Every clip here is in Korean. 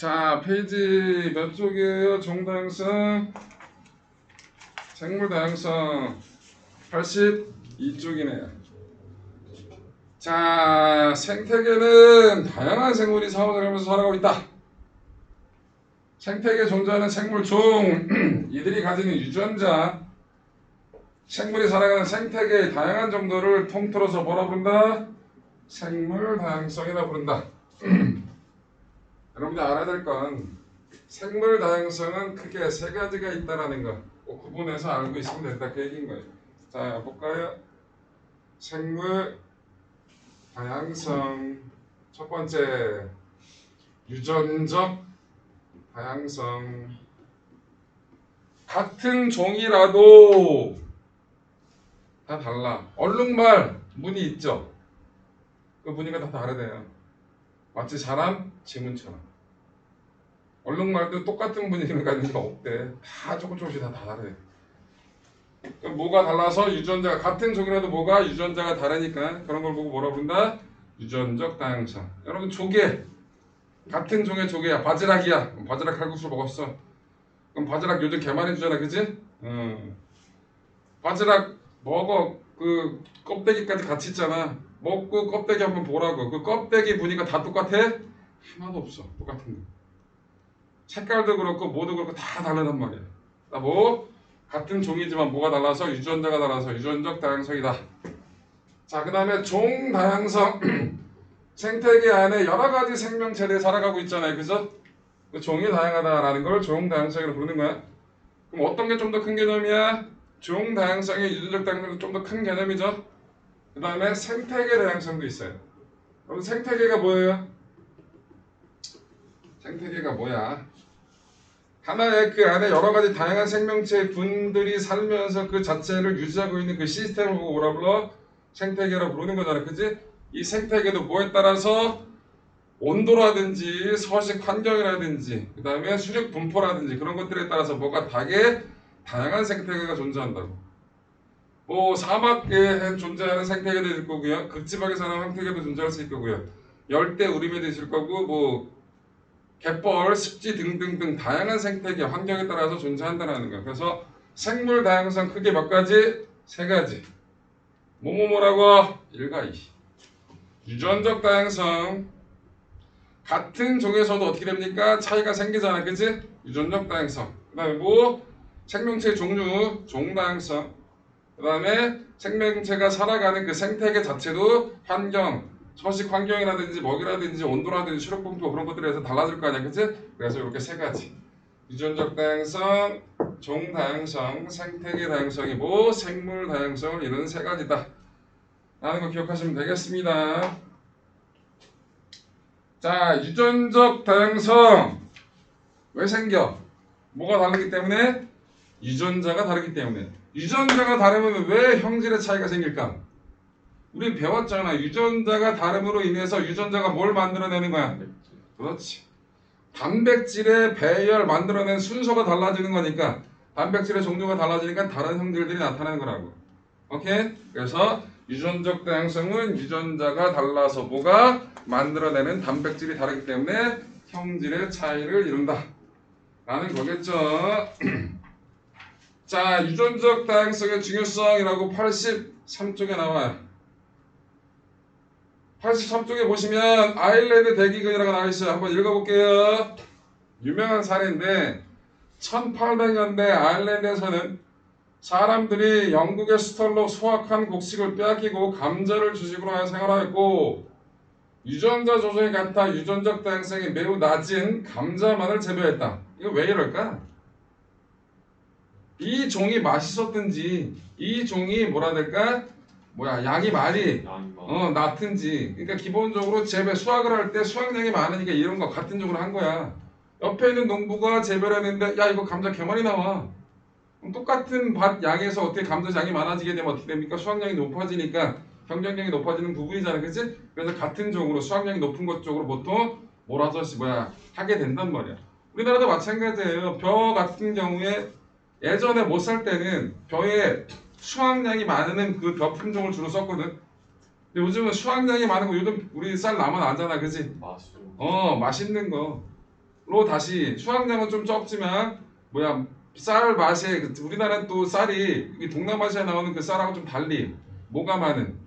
자, 페이지 몇 쪽이에요? 종다양성, 생물 다양성 82쪽이네요. 자, 생태계는 다양한 생물이 상호작용하면서 살아가고 있다. 생태계에 존재하는 생물 중 이들이 가지는 유전자, 생물이 살아가는 생태계의 다양한 정도를 통틀어서 뭐라 부른다? 생물 다양성이라 부른다. 여러분들 알아야 될 건 생물 다양성은 크게 세 가지가 있다라는 거 꼭 구분해서 알고 있으면 된다 그 얘기인 거예요. 자, 볼까요? 생물 다양성 첫 번째 유전적 다양성. 같은 종이라도 다 달라. 얼룩말 무늬 있죠? 그 무늬가 다 다르대요. 마치 사람 지문처럼. 얼룩말도 똑같은 무늬를 가진 게 없대. 다 조금씩 다 다르대. 그럼 뭐가 달라서 유전자가 같은 종이라도 뭐가 유전자가 다르니까 그런 걸 보고 뭐라 부른다? 유전적 다양성. 여러분 조개 같은 종의 조개야. 바지락이야. 바지락 칼국수 먹었어. 그럼 바지락 요즘 개 많이 주잖아, 그지? 바지락 먹어. 그 껍데기까지 같이 있잖아. 먹고 껍데기 한번 보라고. 그 껍데기 무늬가 다 똑같아? 하나도 없어. 똑같은 거. 색깔도 그렇고 뭐도 그렇고 다 다르단 말이야. 뭐 같은 종이지만 뭐가 달라서 유전자가 달라서 유전적 다양성이다. 자, 그 다음에 종 다양성. 생태계 안에 여러 가지 생명체들이 살아가고 있잖아요, 그죠? 그 종이 다양하다라는 걸 종 다양성이라고 부르는 거야. 그럼 어떤 게 좀 더 큰 개념이야? 종 다양성의 유전적 다양성이 좀 더 큰 개념이죠. 그 다음에 생태계 다양성도 있어요. 그럼 생태계가 뭐예요? 생태계가 뭐야? 하나의 그 안에 여러 가지 다양한 생명체 분들이 살면서 그 자체를 유지하고 있는 그 시스템을 보고 뭐라 불러? 생태계라고 부르는 거잖아, 그지? 이 생태계도 뭐에 따라서 온도라든지 서식 환경이라든지 그 다음에 수륙 분포라든지 그런 것들에 따라서 뭐가 다양한 생태계가 존재한다고. 뭐 사막에 존재하는 생태계도 있을 거고요, 극지방에 사는 생태계도 존재할 수 있을 거고요, 열대 우림에도 있을 거고, 뭐 갯벌, 습지 등등등 다양한 생태계 환경에 따라서 존재한다는 거예요. 그래서 생물 다양성 크게 몇 가지? 세 가지. 뭐라고? 1과 2. 유전적 다양성. 같은 종에서도 어떻게 됩니까? 차이가 생기잖아, 그치? 유전적 다양성. 그 다음에 뭐? 생명체 종류, 종 다양성. 그 다음에 생명체가 살아가는 그 생태계 자체도 환경, 서식 환경이라든지 먹이라든지 온도라든지 수력 분포 그런 것들에 의해서 달라질 거 아니야, 그치? 그래서 이렇게 세 가지. 유전적 다양성, 종 다양성, 생태계 다양성이 뭐? 생물 다양성을 이루는 세 가지다. 라는 거 기억하시면 되겠습니다. 자, 유전적 다양성 왜 생겨? 뭐가 다르기 때문에? 유전자가 다르기 때문에. 유전자가 다르면 왜 형질의 차이가 생길까? 우리 배웠잖아. 유전자가 다름으로 인해서 유전자가 뭘 만들어내는 거야? 그렇지. 단백질의 배열 만들어낸 순서가 달라지는 거니까 단백질의 종류가 달라지니까 다른 형질들이 나타나는 거라고. 오케이? 그래서 유전적 다양성은 유전자가 달라서 뭐가 만들어내는 단백질이 다르기 때문에 형질의 차이를 이룬다 라는 거겠죠. 자, 유전적 다양성의 중요성이라고 83쪽에 나와요. 83쪽에 보시면 아일랜드 대기근이라고 나와 있어요. 한번 읽어볼게요. 유명한 사례인데 1800년대 아일랜드에서는 사람들이 영국의 수탈로 수확한 곡식을 빼앗기고 감자를 주식으로 하여 생활하였고, 유전자 조성이 같아 유전적 다양성이 매우 낮은 감자만을 재배했다. 이거 왜 이럴까? 이 종이 맛있었든지 이 종이 뭐라 될까? 양이 많이 낮든지, 그러니까 기본적으로 재배 수확을 할 때 수확량이 많으니까 이런 거 같은 종으로 한 거야. 옆에 있는 농부가 재배를 했는데 야 이거 감자 개 많이 나와. 똑같은 밭 양에서 어떻게 감자 양이 많아지게 되면 어떻게 됩니까? 수확량이 높아지니까 경쟁력이 높아지는 부분이잖아, 그치? 그래서 같은 종으로 수확량이 높은 것 쪽으로 보통 하게 된단 말이야. 우리나라도 마찬가지예요. 벼 같은 경우에 예전에 못 살 때는 벼에 수확량이 많은 그 벼 품종을 주로 썼거든. 근데 요즘은 수확량이 많은 거 요즘 우리 쌀 나만 알잖아, 그치? 맛있는 거. 다시 수확량은 좀 적지만 뭐야 쌀 맛에 우리나라는 또 쌀이 이 동남아시아에 나오는 그 쌀하고 좀 달리 뭐가 많은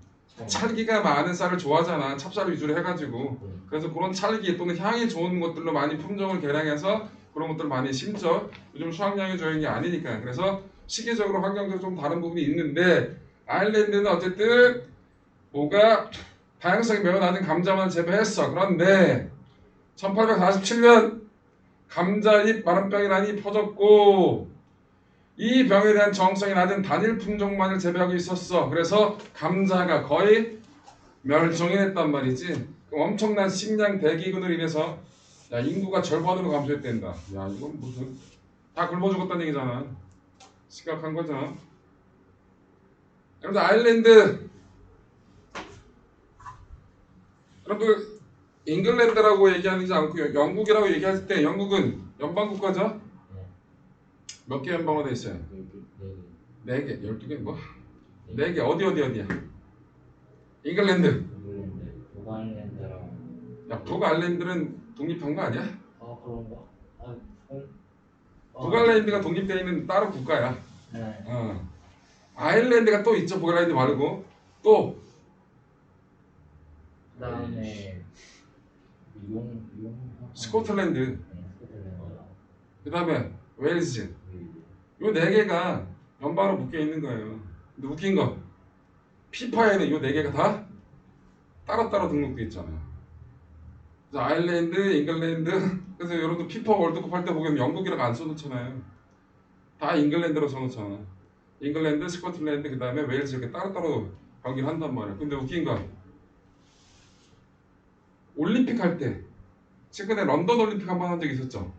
찰기가 많은 쌀을 좋아하잖아. 찹쌀 위주로 해가지고 그래서 그런 찰기 또는 향이 좋은 것들로 많이 품종을 개량해서 그런 것들 많이 심죠. 요즘 수확량이 좋은 게 아니니까. 그래서 시기적으로 환경적으로 좀 다른 부분이 있는데 아일랜드는 어쨌든 뭐가 다양성이 매우 낮은 감자만 재배했어. 그런데 1847년 감자잎 마른병이라니 퍼졌고 이 병에 대한 정성이 낮은 단일 품종만을 재배하고 있었어. 그래서 감자가 거의 멸종이 됐단 말이지. 엄청난 식량 대기근으로 인해서 야, 인구가 절반으로 감소했댄다. 야, 이건 무슨 다 굶어 죽었다는 얘기잖아. 심각한 거죠. 여러분들 아일랜드 여러분들 잉글랜드라고 얘기하지 않고 영국이라고 얘기할 때 영국은 연방국가죠? 몇 개 연방으로 돼 있어요? 4개, 12개 뭐? 4개 어디야? 잉글랜드. 북아일랜드랑 야, 북아일랜드는 독립한 거 아니야? 그런가? 북아일랜드가 독립되어 있는 다른 국가야. 네. 아일랜드가 또 있죠. 북아일랜드 말고 또 그다음에 용 스코틀랜드, 스코틀랜드. 그다음에 웨일즈. 요 4개가 연방으로 묶여 있는 거예요. 근데 웃긴 거 피파에는 요 4개가 다 따로따로 등록돼 있잖아요. 그래서 아일랜드, 잉글랜드. 그래서 여러분들 피파 월드컵 할 때 보면 영국이라고 안 써놓잖아요. 다 잉글랜드로 써놓잖아. 잉글랜드, 스코틀랜드, 그 다음에 웨일즈 이렇게 따로따로 경기를 한단 말이야. 근데 웃긴 거 올림픽 할 때 최근에 런던 올림픽 한 번 한 적이 있었죠.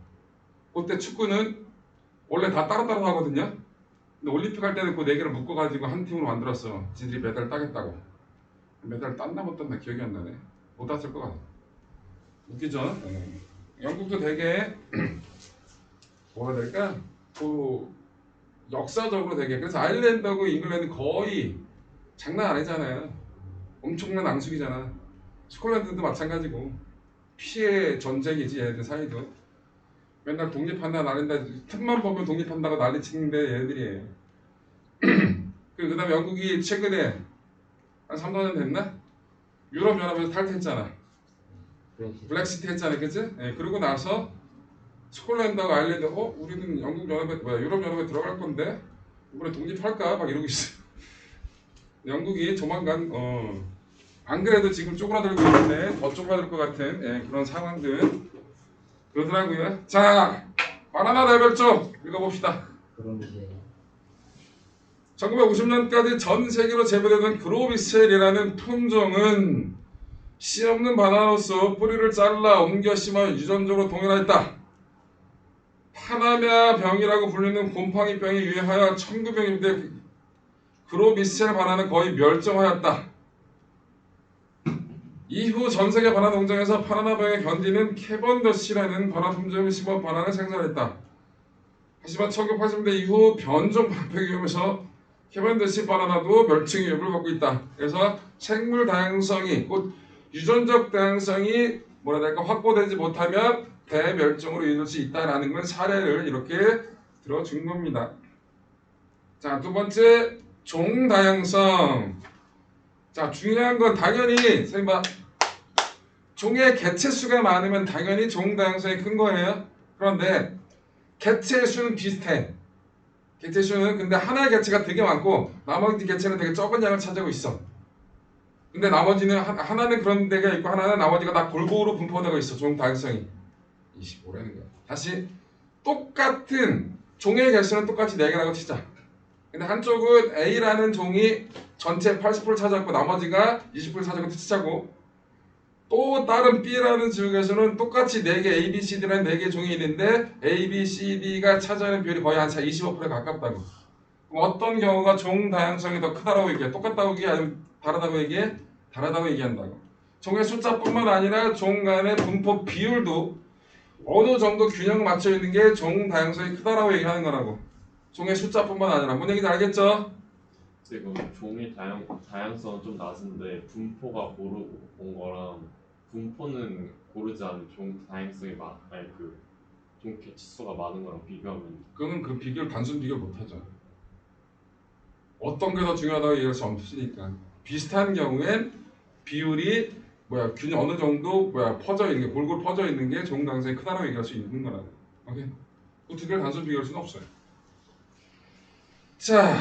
그때 축구는 원래 다 따로따로 하거든요. 근데 올림픽 할 때는 그 4개를 묶어가지고 한 팀으로 만들었어. 지들이 메달 따겠다고. 메달 땄나 못 땄나 기억이 안 나네. 못 땄을 것 같아. 웃기죠? 영국도 되게 뭐라 해야 될까? 그 역사적으로 되게 그래서 아일랜드하고 잉글랜드 거의 장난 아니잖아요. 엄청난 앙숙이잖아. 스콜랜드도 마찬가지고 피해 전쟁이지 얘네들 사이도. 맨날 독립한다 난린다 틈만 보면 독립한다고 난리치는데 얘네들이에요. 그 다음에 영국이 최근에 한 3, 4년 됐나? 유럽연합에서 탈퇴했잖아. 블랙시트 했잖아, 그치? 그러고 나서 스콜랜드하고 아일랜드 우리는 영국연합에 유럽연합에 들어갈 건데 이번에 독립할까? 막 이러고 있어. 영국이 조만간 안 그래도 지금 쪼그라들고 있는데 더 쪼그라들 것 같은 그런 상황들 그러더라고요. 자, 바나나 레벨 읽어봅시다. 1950년까지 전 세계로 재배되던 그로비셀이라는 품종은 씨 없는 바나나로서 뿌리를 잘라 옮겨 심어 유전적으로 동일화했다. 파나마 병이라고 불리는 곰팡이 병이 유행하여 1900년대 그로비셀 바나나는 거의 멸종하였다. 이후 전 세계 바나나 농장에서 파나마 병에 견디는 캐번더시라는 바나나 품종을 심어 바나나를 생산했다. 하지만 1980년대 이후 변종 발병이 위험해서 캐번더시 바나나도 멸종 위협을 받고 있다. 그래서 생물 다양성이 곧 유전적 다양성이 확보되지 못하면 대멸종으로 이룰 수 있다라는 걸 사례를 이렇게 들어준 겁니다. 자, 두 번째 종 다양성. 자, 중요한 건 당연히 선생님 봐. 종의 개체 수가 많으면 당연히 종 다양성이 큰 거예요. 그런데 개체 수는 비슷해. 개체 수는 근데 하나의 개체가 되게 많고 나머지 개체는 되게 적은 양을 차지하고 있어. 근데 나머지는 하나는 그런 데가 있고 하나는 나머지가 다 골고루 분포되고 있어. 종 다양성이 25라는 거야. 다시 똑같은 종의 개수는 똑같이 4개라고 치자. 근데 한쪽은 A라는 종이 전체 80% 차지하고 나머지가 20% 차지하고 치자고 또 다른 B라는 지역에서는 똑같이 4개 A, B, C, D라는 4개 종이 있는데 A, B, C, D가 차지하는 비율이 거의 한 25%에 가깝다고. 그럼 어떤 경우가 종 다양성이 더 크다고 얘기해? 똑같다고 얘기해? 아니면 다르다고 얘기해? 다르다고 얘기한다고. 종의 숫자뿐만 아니라 종 간의 분포 비율도 어느 정도 균형 맞춰 있는 게 종 다양성이 크다라고 얘기하는 거라고. 종의 숫자뿐만 아니라 뭔 얘기인지 알겠죠? 지금 종의 다양성은 좀 낮은데 분포가 고르고 온 거랑 분포는 고르지 않은 종 다양성이 아니 그 보통 개체수가 많은 거랑 비교하면 그거는 그 비교를 단순 비교를 못하죠. 어떤 게 더 중요하다고 얘기할 수 없으니까 비슷한 경우엔 비율이 균이 어느 정도 퍼져 있는 게 골고루 퍼져 있는 게 좋은 가능성이 크다라고 얘기할 수 있는 거라고. 오케이. 그 두 개를 단순 비교할 수는 없어요. 자,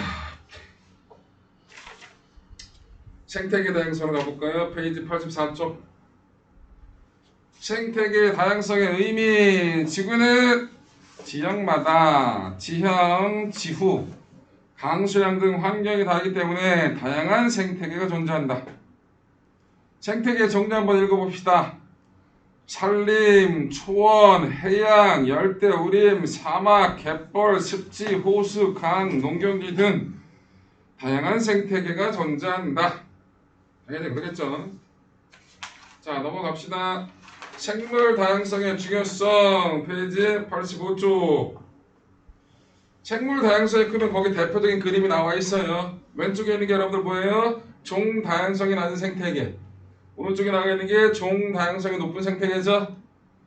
생태계 다양성으로 가볼까요? 페이지 84쪽. 생태계 다양성의 의미. 지구는 지역마다 지형, 지후, 강수량 등 환경이 다르기 때문에 다양한 생태계가 존재한다. 생태계 정리 한번 읽어봅시다. 산림, 초원, 해양, 열대우림, 사막, 갯벌, 습지, 호수, 강, 농경지 등 다양한 생태계가 존재한다. 당연히 그러겠죠. 자, 넘어갑시다. 생물 다양성의 중요성 페이지 85쪽. 생물 다양성이 크면 거기 대표적인 그림이 나와 있어요. 왼쪽에 있는 게 여러분들 뭐예요? 종 다양성이 낮은 생태계. 오른쪽에 나와 있는 게 종 다양성이 높은 생태계죠.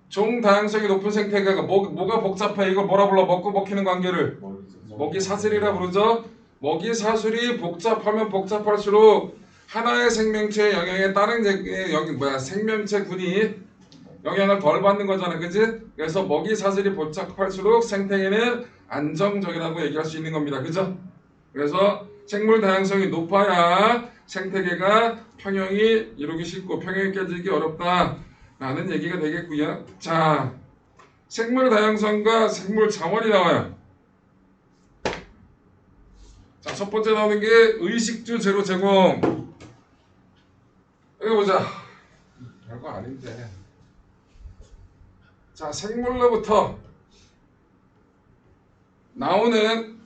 종 다양성이 높은 생태계가 뭐가 복잡해? 이걸 뭐라 불러? 먹고 먹히는 관계를 먹이 사슬이라 부르죠. 먹이 사슬이 복잡하면 복잡할수록 하나의 생명체의 영향에 다른 생명체군이 영향을 덜 받는 거잖아, 그지? 그래서 먹이 사슬이 복잡할수록 생태계는 안정적이라고 얘기할 수 있는 겁니다, 그죠? 그래서 생물 다양성이 높아야 생태계가 평형이 이루기 쉽고 평형이 깨지기 어렵다라는 얘기가 되겠고요. 자, 생물 다양성과 생물 자원이 나와요. 자, 첫 번째 나오는 게 의식주 재료 제공. 여기 보자. 별거 아닌데. 자, 생물로부터 나오는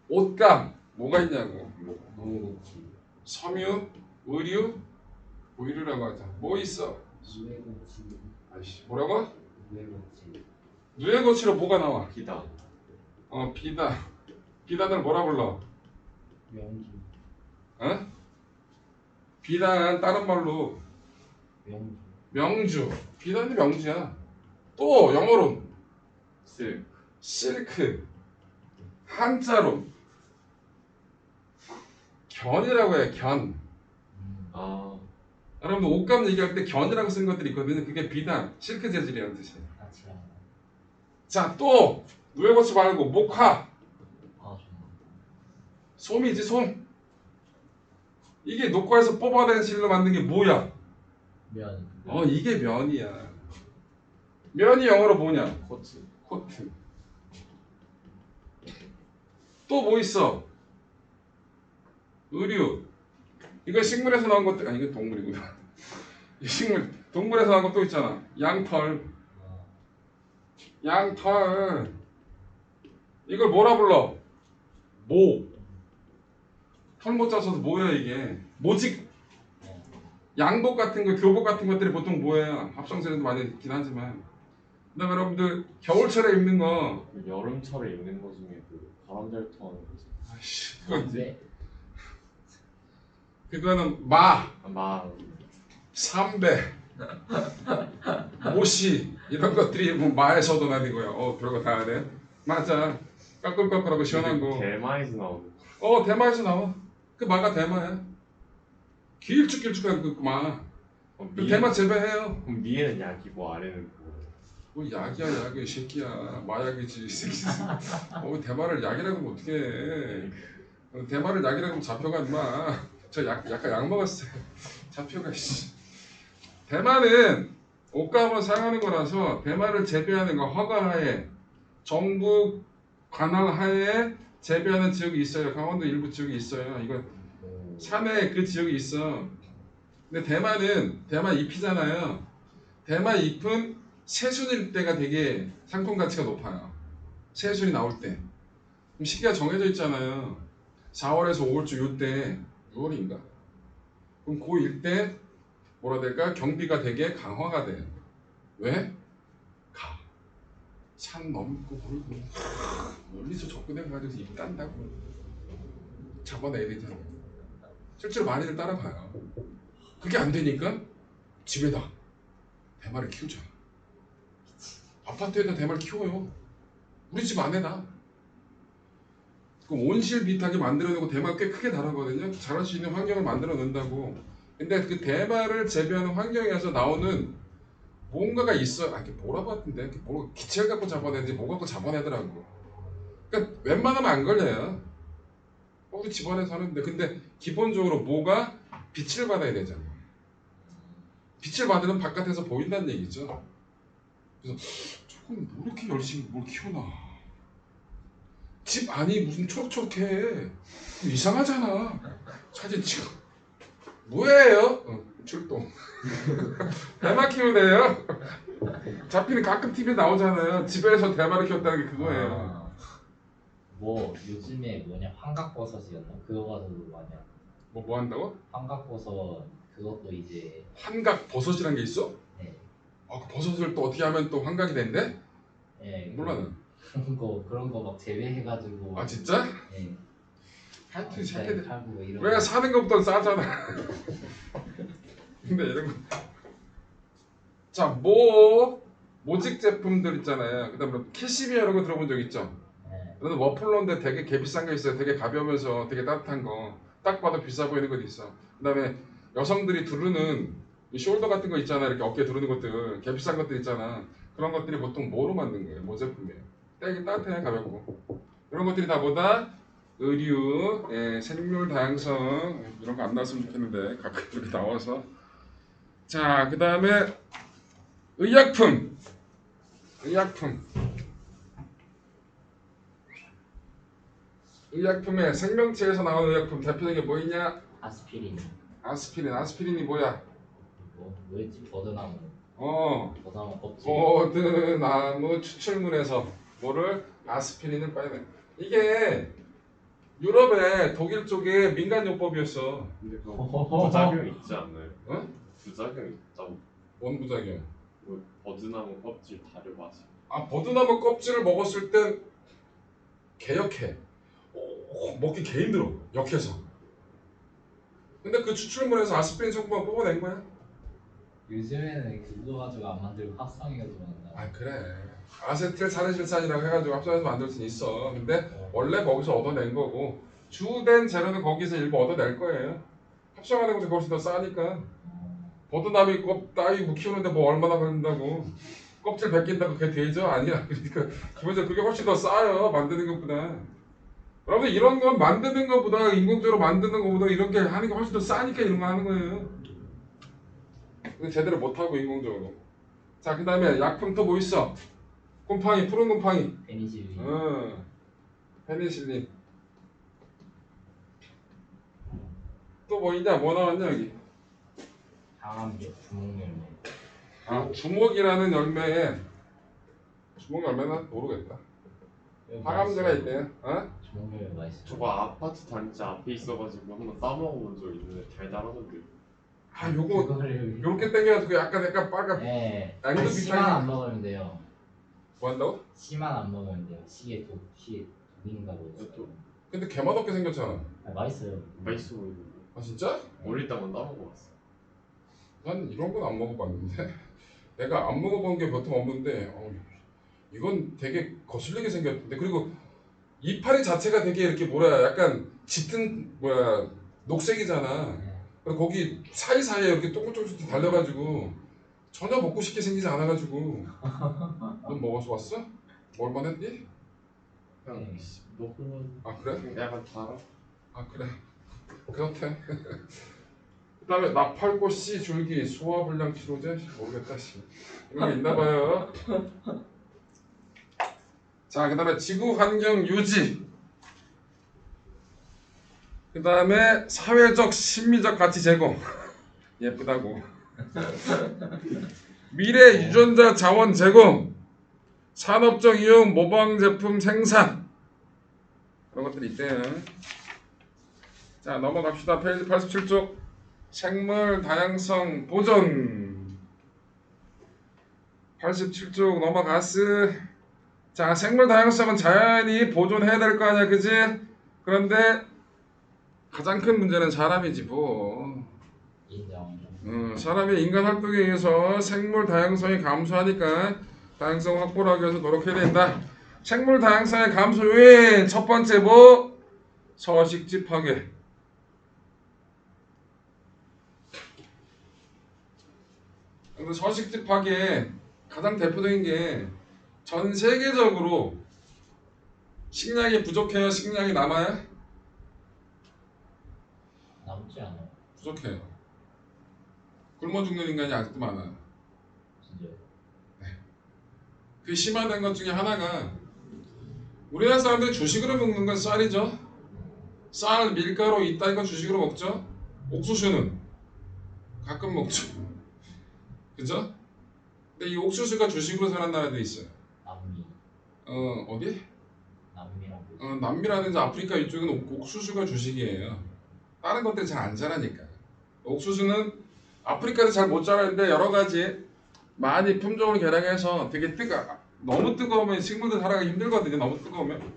옷감 뭐가 있냐고. 섬유, 의류, 의류라고 하자. 뭐 있어? 누에고치. 아이씨, 뭐라고? 누에고치. 누에고치로 뭐가 나와? 비다. 비단. 비단을 뭐라 불러? 명주. 어? 비단 다른 말로 명주. 명주. 비단이 명주야. 또 영어로 실크. 실크. 한자로 견이라고 해. 견. 아, 여러분들 옷감 얘기할 때 견이라고 쓴 것들이 있거든요. 그게 비단, 실크 재질이라는 뜻이에요. 같이 하나. 자, 또 누에고치 말고 목화. 정말. 솜이지, 솜. 이게 녹화에서 뽑아낸 실로 만든 게 뭐야? 면. 이게 면이야. 면이 영어로 뭐냐? 코트. 코트. 또 뭐 있어? 의류. 이거 식물에서 나온 것들, 이거 동물이구나. 이 동물에서 나온 것도 있잖아. 양털. 양털. 이걸 뭐라 불러? 모. 털못 짜서도 뭐야 이게? 모직. 양복 같은 거, 교복 같은 것들이 보통 뭐예요? 합성세례도 많이 있긴 하지만. 그다음에 여러분들 겨울철에 입는 거. 그 여름철에 입는 거 중에 그 바람잘 통하는 거지. 아이씨, 그건 네. 그거는 마, 삼배, 모시 이런 것들이 뭐 마에서도 나뉘고요. 별거 다 하네. 맞아. 까끌까끌하고 시원한 거. 대마에서 나오는. 대마에서 나와. 그 마가 대마야. 길쭉길쭉한 그 마. 그 대마 재배해요. 그럼 위에는 약이고 아래는 뭐 약이야 이 새끼야. 마약이지 이 새끼. 대마를 약이라고 하면 어떡해. 대마를 약이라고 하면 잡혀가 임마. 저 약간 약 먹었어요. 잡혀가 씨. 대마는 옷감으로 사용하는 거라서 대마를 재배하는 거 허가하에 정부 관할 하에 재배하는 지역이 있어요. 강원도 일부 지역이 있어요. 이거 산에 그 지역이 있어. 근데 대마 잎이잖아요. 대마 잎은 새순일 때가 되게 상품 가치가 높아요. 새순이 나올 때. 그럼 시기가 정해져 있잖아요. 4월에서 5월쯤 요때 6월인가. 그럼 그 일때 뭐라 될까? 경비가 되게 강화가 돼요. 왜? 산 넘고 그러고 멀리서 접근해가지고 입 딴다고 잡아내야 되잖아. 실제로 많이들 따라가요. 그게 안 되니까 집에다 대마를 키우자. 아파트에다 대마를 키워요. 우리 집 안에다. 그 온실 비슷하게 만들어내고 대마가 꽤 크게 다르거든요. 자랄 수 있는 환경을 만들어 놓는다고. 근데 그 대마를 재배하는 환경에서 나오는 뭔가가 있어. 이게 뭐라고 하던데? 뭐 기체를 갖고 잡아내지 뭐 갖고 잡아내더라고. 그러니까 웬만하면 안 걸려요. 우리 집안에 사는데 근데 기본적으로 뭐가 빛을 받아야 되잖아. 빛을 받으면 바깥에서 보인다는 얘기죠. 그래서 조금 뭐 이렇게 열심히 뭘 키우나. 집 안이 무슨 초록초록해. 이상하잖아. 사진 찍어. 뭐예요? 출동. 대마 키우네요. 잡히는 가끔 TV에 나오잖아요. 집에서 대마를 키웠다는 게 그거예요. 아, 뭐 요즘에 뭐냐 환각버섯이었나? 그거 가지고 많이 하고. 뭐 한다고? 환각버섯 그것도 이제 환각 버섯이란 게 있어? 네. 그 버섯을 또 어떻게 하면 또 환각이 된대? 예, 몰라 난. 그런 거 막 재배해가지고. 아 진짜? 예. 하여튼 잘 새끼들 팔고 이런. 왜 사는 것보다 싸잖아. 근데 이런 거. 자, 모직 제품들 있잖아요. 그다음에 캐시미어 이런 거 들어본 적 있죠? 네. 그래서 워플러인데 되게 비싼 거 있어요. 되게 가벼우면서 되게 따뜻한 거. 딱 봐도 비싸 보이는 것도 있어. 그다음에 여성들이 두르는 이 숄더 같은 거 있잖아. 이렇게 어깨에 두르는 것들. 개 비싼 것들 있잖아. 그런 것들이 보통 뭐로 만든 거예요? 뭐 제품이에요? 되게 따뜻해 가볍고. 이런 것들이 다 뭐다? 의류, 생물 다양성 이런 거 안 나왔으면 좋겠는데 가끔 이렇게 나와서. 자, 그다음에 의약품. 의약품에 생명체에서 나오는 의약품 대표적인 게 뭐 있냐? 아스피린. 아스피린이 뭐야? 뭐였지? 버드나무. 어, 버드나무 껍질. 버드나무 추출물에서 뭐를 아스피린을 빼내. 이게 유럽의 독일 쪽에 민간요법이었어. 근데 그거 부작용 있지 않나요? 어? 부작용 있다고. 뭔 부작용? 뭐 버드나무 껍질 다려 마시. 버드나무 껍질을 먹었을 땐 개역해. 먹기 개 힘들어. 역해서. 근데 그 추출물에서 아스피린 성분만 뽑아낸 거야. 요즘에는 그거 가지고 안 만들고 합성해가지고 만든다. 그래. 아세틸사린실산이라고 해가지고 합성해서 만들 수 있어. 근데 원래 거기서 얻어낸 거고 주된 재료는 거기서 일부 얻어낼 거예요. 합성하는 것이 거기서 더 싸니까. 버드나무 따위 키우는데 뭐 얼마나 걸린다고. 껍질 벗긴다고 그게 되죠? 아니야. 그러니까 기본적으로 그게 훨씬 더 싸요. 만드는 것보다. 여러분 이런 건 만드는 것보다 인공적으로 만드는 것보다 이렇게 하는 게 훨씬 더 싸니까 이런 거 하는 거예요. 근데 제대로 못하고 인공적으로. 자, 그 다음에 약품 또 뭐 있어? 곰팡이, 푸른 곰팡이. 페니실린. 페니실린. 또 뭐 있냐? 뭐 나왔냐 여기? 항암제, 주목열매. 주목이라는 열매에 주목 열매는 모르겠다. 항암제가 있대요. 주목열매 맛있어. 저거 아파트 단지 앞에 있어가지고 한번 따먹어본 적 있는데 달달하던데. 요거 그거를 요렇게 땡겨가지고 약간 빨간. 네. 양도 씨만 비슷하게. 안 먹으면 돼요. 뭐 한다고? 씨만 안 먹으면 돼요. 씨의 독인가 보죠. 근데 개맛없게 생겼잖아. 맛있어요. 맛있어 보이는데. 진짜? 어릴 때만 따먹어봤어. 난 이런 건 안 먹어봤는데. 내가 안 먹어본 게 보통 없는데 이건 되게 거슬리게 생겼는데. 그리고 이파리 자체가 되게 이렇게 약간 짙은 녹색이잖아. 네. 그리고 거기 사이사이에 이렇게 동글동글 달려가지고 전혀 먹고 싶게 생기지 않아가지고. 넌 먹어서 왔어? 먹을만 했니? 그냥 먹으면 그래? 약간 달아. 그래. 그렇대. 그 다음에 나팔꽃 씨 줄기 소화불량 치료제 모르겠다 씨. 이런 게 있나봐요. 자, 그 다음에 지구환경 유지. 그 다음에 사회적 심리적 가치 제공. 예쁘다고. 미래 유전자 자원 제공. 산업적 이용 모방 제품 생산. 그런 것들이 있대요. 자, 넘어갑시다. 페이지 87쪽. 생물 다양성 보존. 87쪽 넘어갔어. 자, 생물 다양성은 자연히 보존해야 될 거 아니야, 그지? 그런데 가장 큰 문제는 사람이지 뭐. 인정. 사람이 인간 활동에 의해서 생물 다양성이 감소하니까 다양성 확보를 하기 위해서 노력해야 된다. 생물 다양성의 감소 요인 첫 번째 뭐? 서식지 파괴. 근데 서식지 파괴 가장 대표적인 게 전 세계적으로 식량이 부족해요? 식량이 남아요? 남지 않아요. 부족해요. 굶어 죽는 인간이 아직도 많아요. 진짜. 그 심화된 것 중에 하나가 우리나라 사람들이 주식으로 먹는 건 쌀이죠. 쌀, 밀가루 이따위가 주식으로 먹죠. 옥수수는 가끔 먹죠. 그죠? 근데 이 옥수수가 주식으로 사는 나라도 있어요. 남미. 어디? 남미라고. 남미라든지 아프리카 이쪽은 옥수수가 주식이에요. 다른 것들이 잘 안 자라니까. 옥수수는 아프리카도 잘 못 자라는데 여러 가지 많이 품종을 개량해서 되게 너무 뜨거우면 식물들 살아가기 힘들거든요. 너무 뜨거우면.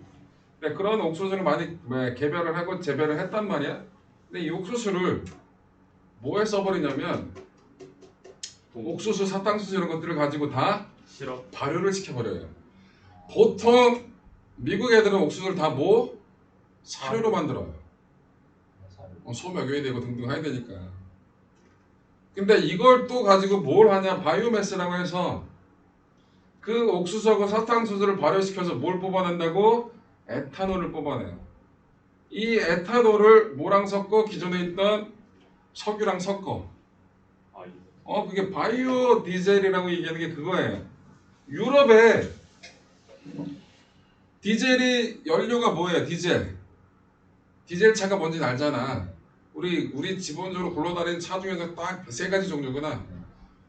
근데 그런 옥수수를 많이 개별을 하고 재배를 했단 말이야. 근데 이 옥수수를 뭐에 써버리냐면 옥수수, 사탕수수 이런 것들을 가지고 다 싫어. 발효를 시켜버려요. 보통 미국 애들은 옥수수를 다 뭐? 사료로 만들어요. 소 먹여야 되고 등등 해야 되니까. 근데 이걸 또 가지고 뭘 하냐? 바이오매스라고 해서 그 옥수수하고 사탕수수를 발효시켜서 뭘 뽑아낸다고? 에탄올을 뽑아내요. 이 에탄올을 뭐랑 섞어? 기존에 있던 석유랑 섞어. 아 이거. 그게 바이오 디젤이라고 얘기하는 게 그거예요. 유럽에 디젤이 연료가 뭐예요? 디젤 차가 뭔지 알잖아. 우리 기본적으로 굴러다니는 차 중에서 딱 세 가지 종류구나.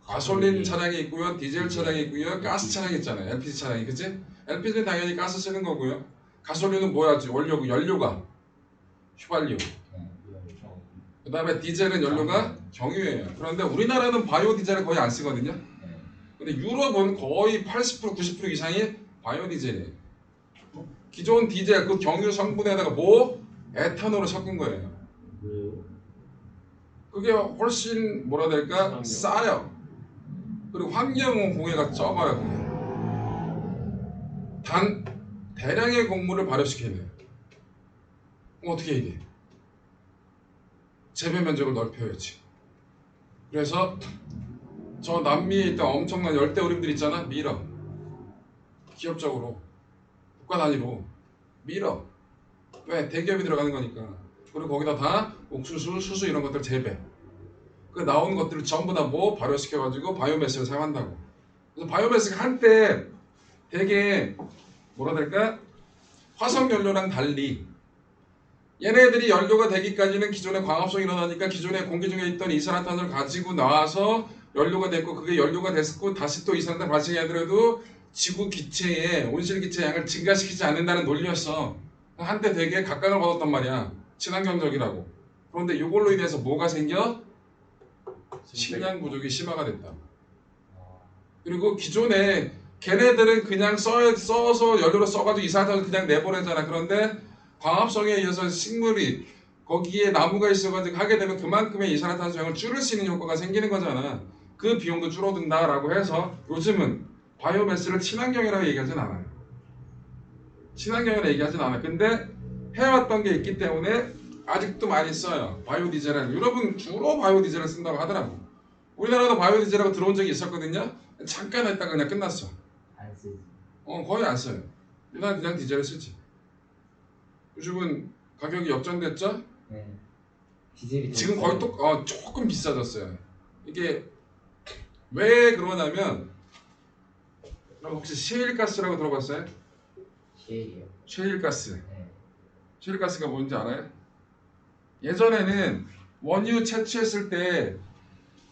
가솔린 차량이 있고요, 디젤 차량이 있고요, 가스 차량이 있잖아요. LPG 차량이, 그치? LPG는 당연히 가스 쓰는 거고요. 가솔린은 뭐야? 원료고 연료가 휘발유. 그 다음에 디젤은 연료가 경유예요. 그런데 우리나라는 바이오 디젤을 거의 안 쓰거든요. 근데 유럽은 거의 80% 90% 이상이 바이오 디젤이에요. 기존 디젤 그 경유 성분에다가 뭐? 에탄올을 섞은 거예요. 왜요? 그게 훨씬 뭐라 해야 될까? 싸요. 그리고 환경 공해가 적어요. 그게. 단 대량의 곡물을 발효시켜야 돼요. 어떻게 해야 돼? 재배 면적을 넓혀야지. 그래서 저 남미에 있던 엄청난 열대우림들 있잖아. 밀어. 기업적으로 국가 단위로 밀어. 왜? 대기업이 들어가는 거니까. 그리고 거기다 다 옥수수, 수수 이런 것들 재배. 그 나온 것들을 전부 다 뭐 발효시켜가지고 바이오매스를 사용한다고. 그래서 바이오매스가 한때 되게 뭐라 될까? 화석연료랑 달리 얘네들이 연료가 되기까지는 기존에 광합성이 일어나니까 기존에 공기 중에 있던 이산화탄소를 가지고 나와서 연료가 됐고 그게 연료가 됐고 다시 또 이산화탄소 발생이 하더라도 지구 기체의 온실 기체 양을 증가시키지 않는다는 논리였어. 한때 되게 각광을 받았단 말이야. 친환경적이라고. 그런데 이걸로 인해서 뭐가 생겨? 식량 부족이 심화가 됐다. 그리고 기존에 걔네들은 그냥 써서 연료로 써가지고 이산화탄소 그냥 내보내잖아. 그런데 광합성에 의해서 식물이 거기에 나무가 있어가지고 하게 되면 그만큼의 이산화탄소 양을 줄일 수 있는 효과가 생기는 거잖아. 그 비용도 줄어든다라고 해서 요즘은 바이오매스를 친환경이라고 얘기하진 않아요. 친환경이라고 얘기하진 않아요. 근데 해왔던 게 있기 때문에 아직도 많이 써요. 바이오디젤을. 유럽은 주로 바이오디젤을 쓴다고 하더라고. 우리나라도 바이오디젤하고 들어온 적이 있었거든요. 잠깐 했다가 그냥 끝났어. 안 쓰지. 거의 안 써요. 우리나라 그냥 디젤을 쓰지. 요즘은 가격이 역전됐죠? 네. 디젤이 지금 거의 조금 비싸졌어요. 이게 왜 그러냐면 혹시 셰일가스라고 들어봤어요? 쉐일이요. 셰일가스. 네. 셰일가스가 뭔지 알아요? 예전에는 원유 채취했을 때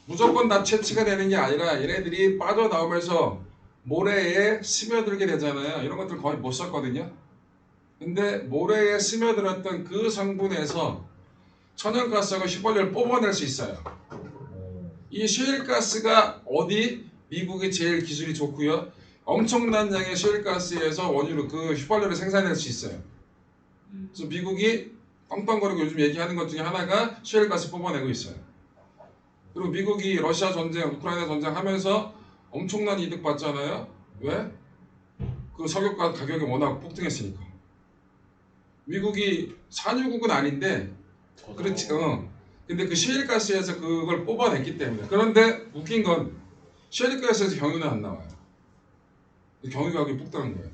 무조건 다 채취가 되는 게 아니라 얘네들이 빠져나오면서 모래에 스며들게 되잖아요. 이런 것들 거의 못 썼거든요. 근데 모래에 스며들었던 그 성분에서 천연가스하고 휘발유를 뽑아낼 수 있어요. 이 셰일가스가 어디? 미국이 제일 기술이 좋고요. 엄청난 양의 셰일가스에서 원유를 그 휘발유를 생산할 수 있어요. 그래서 미국이 떵떵거리고 요즘 얘기하는 것 중에 하나가 셰일가스 뽑아내고 있어요. 그리고 미국이 러시아 전쟁, 우크라이나 전쟁 하면서 엄청난 이득 받잖아요. 왜? 그 석유가 가격이 워낙 폭등했으니까. 미국이 산유국은 아닌데 그렇지. 근데 그 셰일가스에서 그걸 뽑아냈기 때문에. 그런데 웃긴 건 셰일가스에서 경유는 안 나와요. 경유 가격이 폭등한 거예요.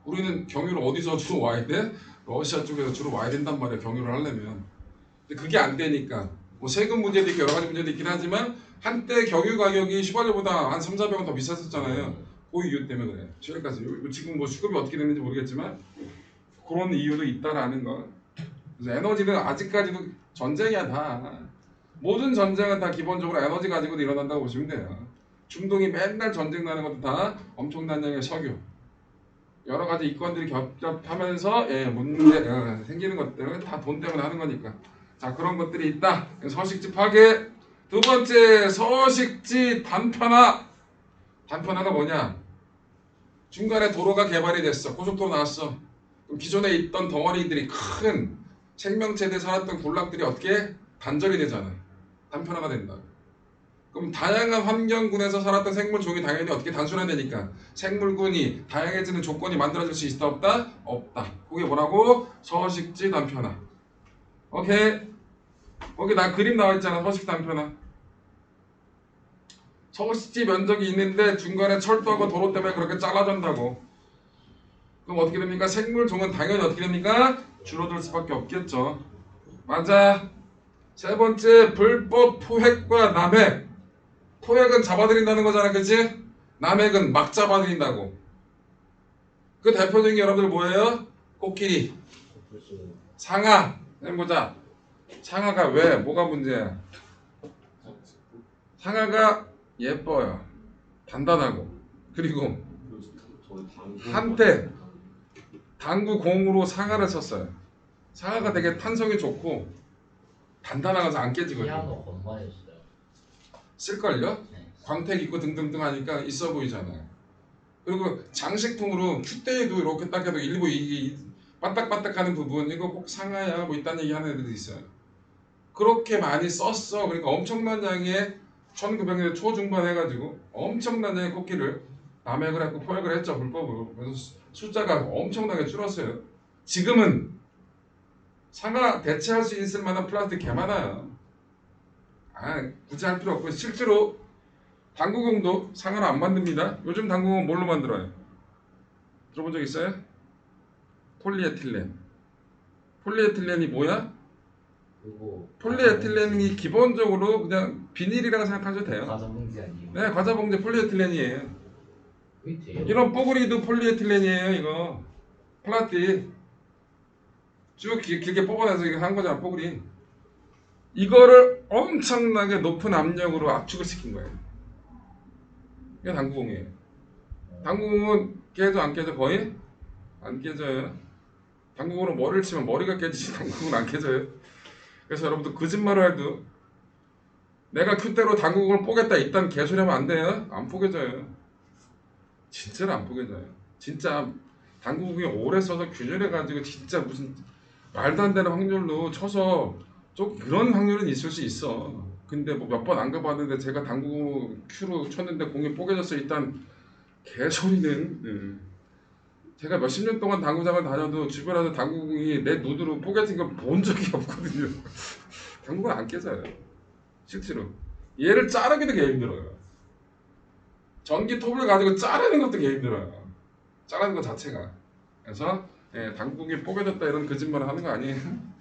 우리는 경유를 어디서 주로 와야 돼? 러시아 쪽에서 주로 와야 된단 말이에요. 경유를 하려면. 근데 그게 안 되니까 뭐 세금 문제도 있고 여러 가지 문제도 있긴 하지만 한때 경유 가격이 휘발유보다 한 3, 400원 더 비쌌었잖아요. 그 이유 때문에 그래요. 셰일가스. 지금 뭐 수급이 어떻게 됐는지 모르겠지만 그런 이유도 있다라는 거. 그래서 에너지는 아직까지도 전쟁이야 다. 모든 전쟁은 다 기본적으로 에너지 가지고 일어난다고 보시면 돼요. 중동이 맨날 전쟁 나는 것도 다 엄청난 양의 석유. 여러 가지 이권들이 겹겹하면서 문제 생기는 것들은 다 돈 때문에 하는 거니까. 자 그런 것들이 있다. 서식지 파괴. 두 번째 서식지 단편화. 단편화가 뭐냐? 중간에 도로가 개발이 됐어. 고속도로 나왔어. 그럼 기존에 있던 덩어리들이 큰 생명체들 살았던 군락들이 어떻게 단절이 되잖아. 단편화가 된다. 그럼 다양한 환경군에서 살았던 생물종이 당연히 어떻게 단순화되니까 생물군이 다양해지는 조건이 만들어질 수 있다 없다? 없다. 그게 뭐라고? 서식지 단편화. 오케이. 거기 나 그림 나와 있잖아. 서식지 단편화. 서식지 면적이 있는데 중간에 철도하고 도로 때문에 그렇게 잘라진다고. 그럼 어떻게 됩니까? 생물종은 당연히 어떻게 됩니까? 줄어들 수밖에 없겠죠. 맞아. 세 번째 불법 포획과 남획. 포획은 잡아들인다는 거잖아, 그치? 남획은 막 잡아들인다고. 그 대표적인 게 여러분들 뭐예요? 코끼리, 상아. 해보자. 상아가 왜? 뭐가 문제야? 상아가 예뻐요. 단단하고. 그리고 한때 당구공으로 상아를 썼어요. 상아가 되게 탄성이 좋고 단단하면서 안 깨지거든요. 피아노 건반이었어요. 쓸걸요? 네. 광택 있고 등등등 하니까 있어 보이잖아요. 그리고 장식품으로 큐대에도 이렇게 딱 해도 일부 이 반딱반딱하는 부분 이거 꼭 상아야 뭐 이딴 얘기 하는 애들도 있어요. 그렇게 많이 썼어. 그러니까 엄청난 양의 1900년대 초중반 해가지고 엄청난 양의 코끼를 남획을 했고 포획을 했죠. 불법으로. 그래서 숫자가 엄청나게 줄었어요. 지금은 상아 대체할 수 있을 만한 플라스틱 개 많아요. 굳이 할 필요 없고 실제로 당구공도 상아를 안 만듭니다. 요즘 당구공 뭘로 만들어요? 들어본 적 있어요? 폴리에틸렌. 폴리에틸렌이 뭐야? 그리고 폴리에틸렌이 기본적으로 그냥 비닐이라고 생각하셔도 돼요. 과자 봉지 아니에요? 네, 과자 봉지 폴리에틸렌이에요. 그게 돼요? 이런 뽀글이도 폴리에틸렌이에요. 이거 플라스틱 쭉 길게 뽑아내서 이거 한 거잖아. 뽀글이. 이거를 엄청나게 높은 압력으로 압축을 시킨 거예요. 이게 당구공이에요. 당구공은 깨져 안 깨져? 거의 안 깨져요. 당구공으로 머리를 치면 머리가 깨지지 당구공은 안 깨져요. 그래서 여러분들 거짓말을 해도 내가 큐대로 당구공을 뽀겠다 이딴 개소리하면 안 돼요. 안 뽀개져요. 진짜로 안 뽀개져요. 진짜 당구공이 오래 써서 균열해가지고 진짜 무슨 말도 안 되는 확률로 쳐서 좀 그런 확률은 있을 수 있어. 근데 뭐 몇 번 안 가봤는데 제가 당구 큐로 쳤는데 공이 뽀개졌어. 일단 개소리는 제가 몇십 년 동안 당구장을 다녀도 주변에서 당구공이 내 눈으로 뽀개진 걸 본 적이 없거든요. 당구가 안 깨져요. 실제로. 얘를 자르기도 개 힘들어요. 전기 톱을 가지고 자르는 것도 개 힘들어요. 자르는 것 자체가. 그래서 당구공이 뽀개졌다 이런 거짓말을 하는 거 아니에요.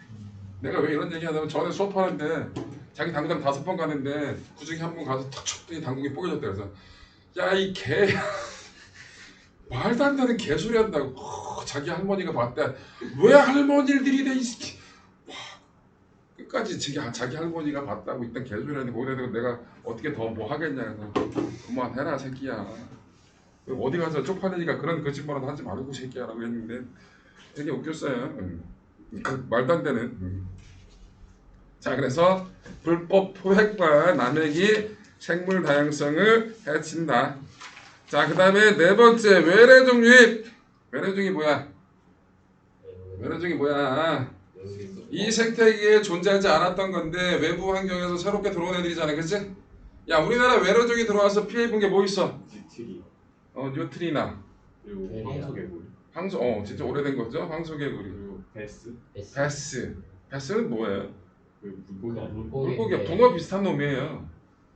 내가 왜 이런 얘기 하냐면 전에 수업하는데 자기 당구장 5번 가는데 그중에 한 번 가서 탁 쳤더니 당구공이 뽀개졌다. 그래서 야 이 개 말도 안 되는 개소리 한다고. 자기 할머니가 봤대. 왜 할머니를 들이대 이 새끼. 끝까지 자기 할머니가 봤다고 일단 개소리 하는데 거기다 대고 내가 어떻게 더 뭐 하겠냐 해서 그만해라 새끼야. 어디 가서 쪽팔리니까 그런 거짓말은 하지 말고 새끼야라고 했는데 되게 웃겼어요. 그 말도 안 되는. 자 그래서 불법 포획과 남획이 생물 다양성을 해친다. 자 그 다음에 네 번째 외래종 유입. 외래종이 뭐야? 외래종이 뭐야? 이 생태계에 존재하지 않았던 건데 외부 환경에서 새롭게 들어온 애들이잖아, 그치? 야 우리나라 외래종이 들어와서 피해 본 게 뭐 있어? 디트리. 뉴트리나, 그리고 네. 황소개구리. 진짜 오래된 거죠. 황소개구리. 그리고 베스. 베스는 뭐예요? 그 물고기 아니에요? 물고기, 붕어 비슷한 놈이에요.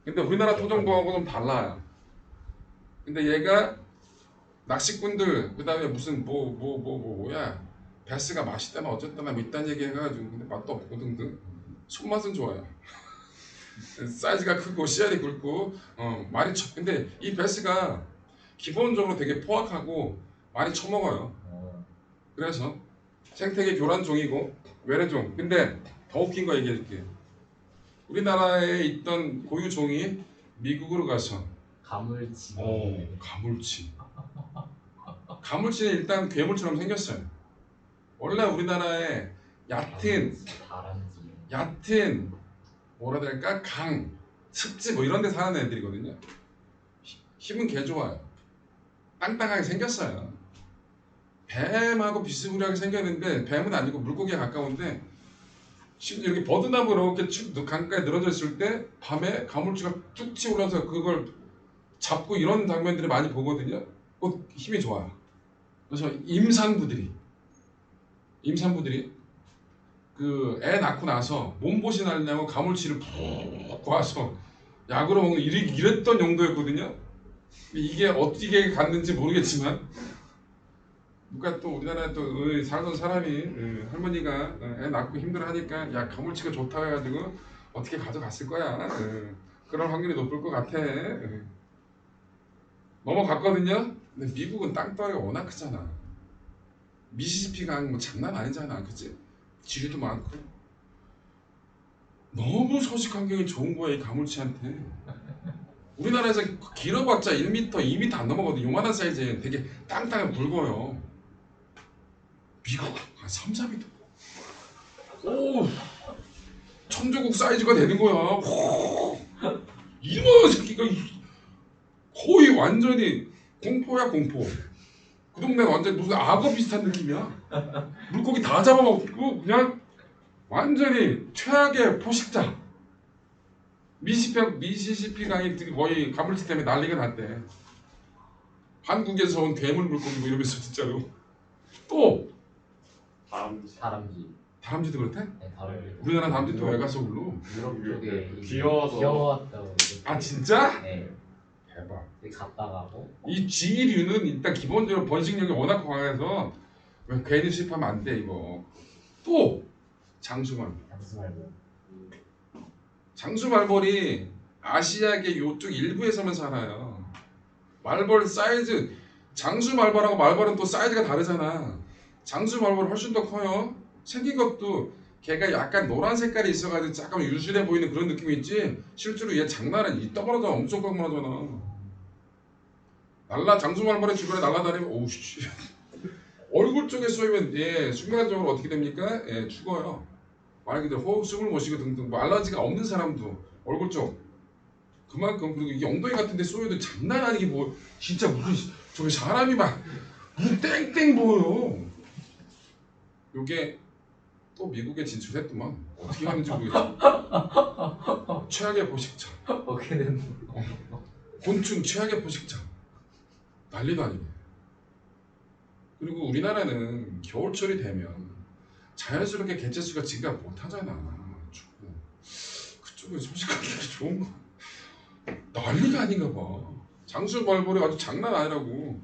근데 우리나라 토종붕어하고 좀 달라요. 근데 얘가 낚시꾼들 그다음에 무슨 뭐야 베스가 맛있다나 어쨌다나 뭐 이딴 얘기 해가지고 근데 맛도 없고 등등 손맛은 좋아요. 사이즈가 크고 씨알이 굵고 많이 근데 이 베스가 기본적으로 되게 포악하고 많이 처먹어요. 그래서 생태계 교란종이고 외래종. 근데 더 웃긴 거 얘기해줄게. 우리나라에 있던 고유종이 미국으로 가서 가물치. 가물치. 가물치는 일단 괴물처럼 생겼어요. 원래 우리나라에 얕은 뭐라 해야 될까? 강, 습지 뭐 이런 데 사는 애들이거든요. 힘은 개 좋아요. 땅땅하게 생겼어요. 뱀하고 비스무리하게 생겼는데 뱀은 아니고 물고기에 가까운데 심지어 이렇게 버드나무로 이렇게 쭉 강가에 늘어져 있을 때 밤에 가물치가 뚝 치올라서 그걸 잡고 이런 장면들을 많이 보거든요. 그 힘이 좋아요. 그래서 임산부들이 그 애 낳고 나서 몸보신 하려고 가물치를 푹 구워서 약으로 먹는 이랬던 용도였거든요. 이게 어떻게 갔는지 모르겠지만 누가 또 우리나라에 또 살던 사람이 할머니가 애 낳고 힘들어하니까 야 가물치가 좋다 해가지고 어떻게 가져갔을 거야. 그럴 확률이 높을 것 같아. 넘어갔거든요. 근데 미국은 땅덩이가 워낙 크잖아. 미시시피 강 뭐 장난 아니잖아, 그치? 지리도 많고 너무 서식 환경이 좋은 거야 이 가물치한테. 우리나라에서 길어봤자 1m, 2m 안 넘어거든. 요만한 사이즈에 되게 땅땅하게 굵어요. 미국 한 3, 4m. 오, 천조국 사이즈가 되는 거야. 이만한 새끼가 거의 완전히 공포야 공포. 그 동네는 완전 무슨 악어 비슷한 느낌이야. 물고기 다 잡아먹고 그냥 완전히 최악의 포식자. 미시시피 강이 거의 가물치 때문에 난리가 났대. 한국에서 온 괴물 물고기 뭐 이러면서 진짜로. 또 다람쥐도 그렇대? 네, 다람쥐. 우리나라 다람쥐도 왜 가서 울러? 유럽 쪽에 귀여워서. 아 진짜? 네. 대박. 갔다가 이 G류는 일단 기본적으로 번식력이 워낙 강해서 왜 괜히 실패하면 안 돼 이거. 또 장수말벌이 아시아계 요쪽 일부에서만 살아요. 말벌 사이즈 장수말벌하고 말벌은 또 사이즈가 다르잖아. 장수말벌은 훨씬 더 커요. 생긴 것도 걔가 약간 노란 색깔이 있어가지고 잠깐 유실해 보이는 그런 느낌이 있지 실제로 얘 장난 아니야. 이따가라도 엄청 강하잖아. 장수말벌의 주변에 날아다니면 오우씨 얼굴 쪽에 쏘이면 예 순간적으로 어떻게 됩니까? 예 죽어요. 말 그대로 호흡 숨을 못 쉬고 등등 뭐 알러지가 없는 사람도 얼굴 쪽 그만큼 그리고 이게 엉덩이 같은데 쏘여도 장난 아니게 뭐 진짜 무슨 저기 사람이 막 무슨 땡땡 보여. 요게 또 미국에 진출했더만 어떻게 하는지 모르겠어. 최악의 포식자. 곤충 최악의 포식자. 난리도 아니네. 그리고 우리나라는 겨울철이 되면 자연스럽게 개체수가 증가 못하잖아. 춥고 그쪽은 소식하기 좋은 거 난리가 아닌가 봐. 장수말벌이 아주 장난 아니라고.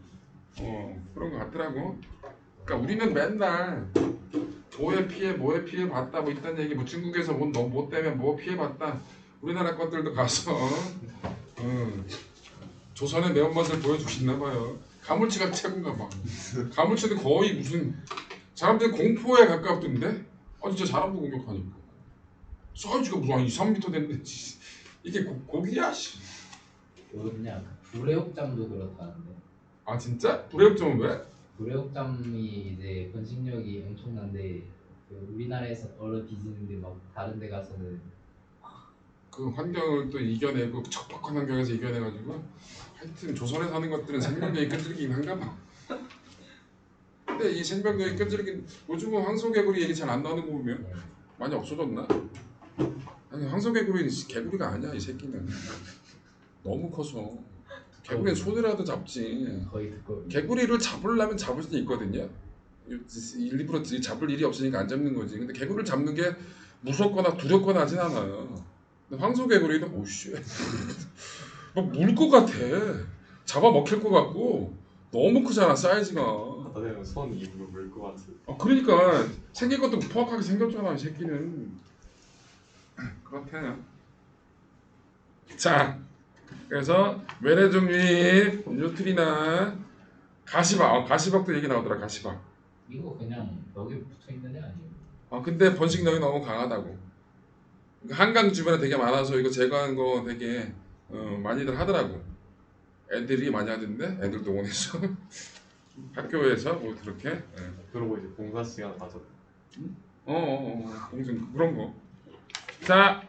그런 거 같더라고. 그러니까 우리는 맨날 뭐에 피해 봤다 뭐 이딴 얘기 뭐 중국에서 뭐 때문에 뭐 피해 봤다. 우리나라 것들도 가서 조선의 매운맛을 보여주시나 봐요. 가물치가 최고인가 봐. 가물치는 거의 무슨 사람들이 공포에 가깝던데? 진짜 사람도 공격하니까. 사이즈가 무슨 한 2, 3m 됐는데 이게 고기야 씨. 그냥 불의옥잠도 그렇다는데. 아 진짜? 불의옥점은 왜? 불의옥잠이 이제 번식력이 엄청난데 우리나라에서 얼어 뒤지는데 막 다른 데 가서는 그 환경을 또 이겨내고 척박한 환경에서 이겨내가지고 하여튼 조선에 사는 것들은 생명력이 끈질기긴 한가 봐. 근데 이 생명력이 끈질긴 요즘은 황소개구리 얘기 잘 안 나오는 거 보면 많이 없어졌나? 아니 황소개구리는 개구리가 아니야 이 새끼는. 너무 커서 개구리는 손이라도 잡지. 거의 듣고 개구리를 잡으려면 잡을 수 있거든요. 일부러 잡을 일이 없으니까 안 잡는 거지. 근데 개구리를 잡는 게 무섭거나 두렵거나 하진 않아요. 근데 황소개구리는 오씨 물 것 같아. 잡아 먹힐 것 같고 너무 크잖아 사이즈가. 갖다 대면 손 입으로 물것 같은. 그러니까 생긴 것도 포악하게 생겼잖아 이 새끼는. 그렇대요. 자, 그래서 외래종 유입, 뉴트리나, 가시박. 가시박도 얘기 나오더라. 가시박. 이거 그냥 벽에 붙어 있는 애 아니에요? 근데 번식력이 너무 강하다고. 한강 주변에 되게 많아서 이거 제거하는 거 되게 많이들 하더라고. 애들이 많이 하던데 애들 동원해서 학교에서 뭐 그렇게. 그러고 이제 봉사 시간 가져. 공정 그런 거. 자,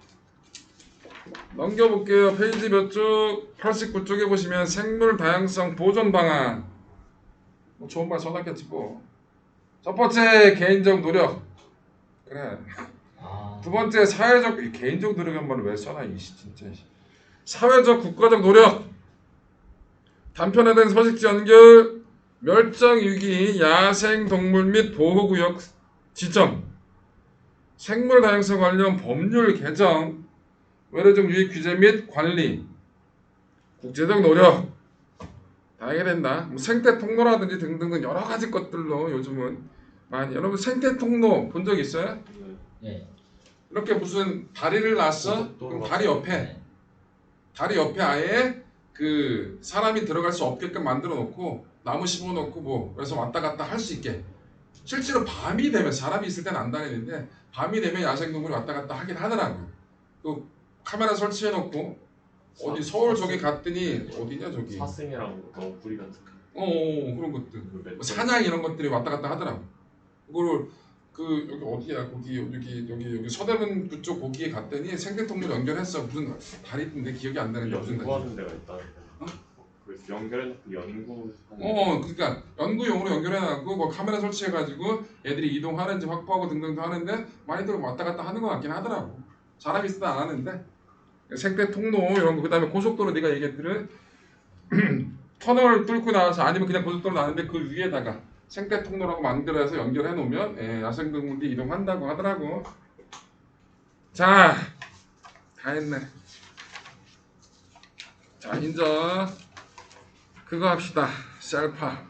넘겨볼게요. 페이지 몇 쪽? 89쪽에 보시면 생물 다양성 보존 방안. 뭐 좋은 말 써놨겠지 뭐. 첫 번째 개인적 노력. 그래. 두 번째 사회적 개인적 노력이란 말을 왜 써놔 이씨 진짜. 사회적 국가적 노력. 단편화된 서식지 연결, 멸종 위기 야생 동물 및 보호구역 지정, 생물 다양성 관련 법률 개정, 외래종 유입 규제 및 관리, 국제적 노력 다 하게 된다. 뭐 생태 통로라든지 등등등 여러 가지 것들로 요즘은 많이. 여러분 생태 통로 본 적 있어요? 네. 이렇게 무슨 다리를 놨어? 그럼 다리 옆에 아예 그 사람이 들어갈 수 없게끔 만들어 놓고 나무 심어 놓고 뭐 그래서 왔다 갔다 할 수 있게. 실제로 밤이 되면 사람이 있을 때는 안 다니는데 밤이 되면 야생동물이 왔다 갔다 하긴 하더라고요. 또 카메라 설치해 놓고 어디 서울 저기 갔더니 어디냐 저기 사슴이랑 너구리 같은. 그런 것들 뭐 사냥 이런 것들이 왔다 갔다 하더라고. 그거를 그 여기 어디야 거기 여기 서대문 그쪽 거기에 갔더니 생태통로 연결했어. 무슨 다리인데 기억이 안 나는데 무슨 다리. 연구하는 데가 있다는데. 그래서 연결해놓고 연구. 그러니까 연구용으로 연결해놨고 뭐 카메라 설치해가지고 애들이 이동하는지 확보하고 등등도 하는데 많이들 왔다 갔다 하는 것 같긴 하더라고. 사람이 있을 때 안 하는데 생태 통로 이런 거. 그다음에 고속도로 네가 얘기했듯이 터널 뚫고 나와서 아니면 그냥 고속도로 나는데 그 위에다가 생태 통로라고 만들어서 연결해 놓으면 야생동물들이 이동한다고 하더라고. 자, 다 했네. 자, 이제 그거 합시다. 셀파.